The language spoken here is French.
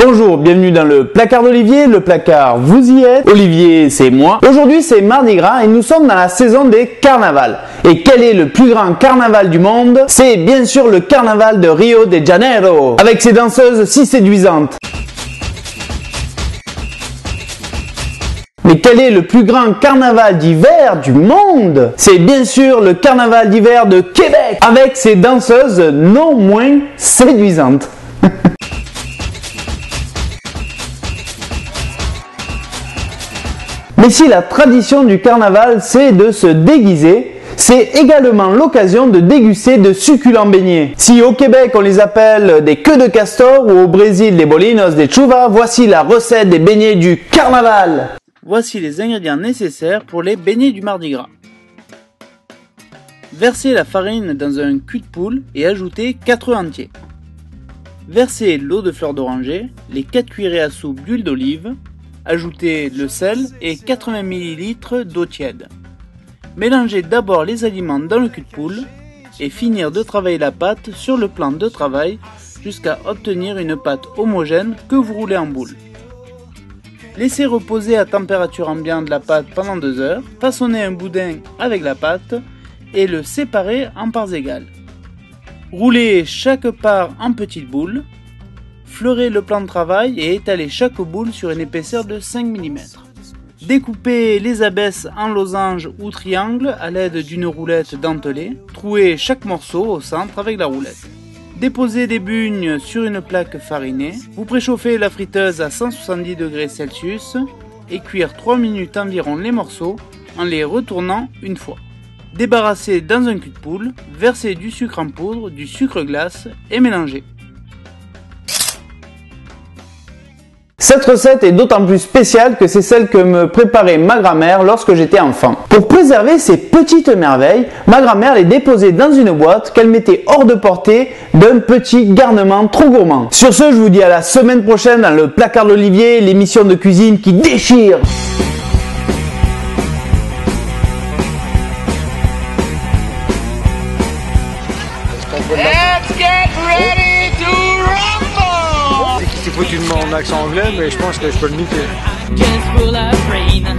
Bonjour, bienvenue dans le placard d'Olivier, le placard vous y êtes, Olivier c'est moi. Aujourd'hui c'est Mardi Gras et nous sommes dans la saison des carnavals. Et quel est le plus grand carnaval du monde? C'est bien sûr le carnaval de Rio de Janeiro, avec ses danseuses si séduisantes. Mais quel est le plus grand carnaval d'hiver du monde? C'est bien sûr le carnaval d'hiver de Québec, avec ses danseuses non moins séduisantes. Mais si la tradition du carnaval c'est de se déguiser, c'est également l'occasion de déguster de succulents beignets. Si au Québec on les appelle des queues de castor ou au Brésil des bolinos de chuva, voici la recette des beignets du carnaval. Voici les ingrédients nécessaires pour les beignets du Mardi Gras. Versez la farine dans un cul de poule et ajoutez 4 œufs entiers. Versez l'eau de fleur d'oranger, les 4 cuillerées à soupe d'huile d'olive, ajoutez le sel et 80 ml d'eau tiède. Mélangez d'abord les aliments dans le cul de poule et finir de travailler la pâte sur le plan de travail jusqu'à obtenir une pâte homogène que vous roulez en boule. Laissez reposer à température ambiante la pâte pendant 2 heures, façonnez un boudin avec la pâte et le séparer en parts égales. Roulez chaque part en petites boules, fleurez le plan de travail et étalez chaque boule sur une épaisseur de 5 mm. Découpez les abesses en losanges ou triangles à l'aide d'une roulette dentelée, trouez chaque morceau au centre avec la roulette. Déposez des bugnes sur une plaque farinée, vous préchauffez la friteuse à 170 degrés Celsius et cuire 3 minutes environ les morceaux en les retournant une fois. Débarrassez dans un cul de poule, versez du sucre en poudre, du sucre glace et mélangez. Cette recette est d'autant plus spéciale que c'est celle que me préparait ma grand-mère lorsque j'étais enfant. Pour préserver ces petites merveilles, ma grand-mère les déposait dans une boîte qu'elle mettait hors de portée d'un petit garnement trop gourmand. Sur ce, je vous dis à la semaine prochaine dans le placard d'Olivier, l'émission de cuisine qui déchire. Let's get ready to rumble! Il faut que tu demandes en accent anglais, mais je pense que je peux le niquer. Just full of rain.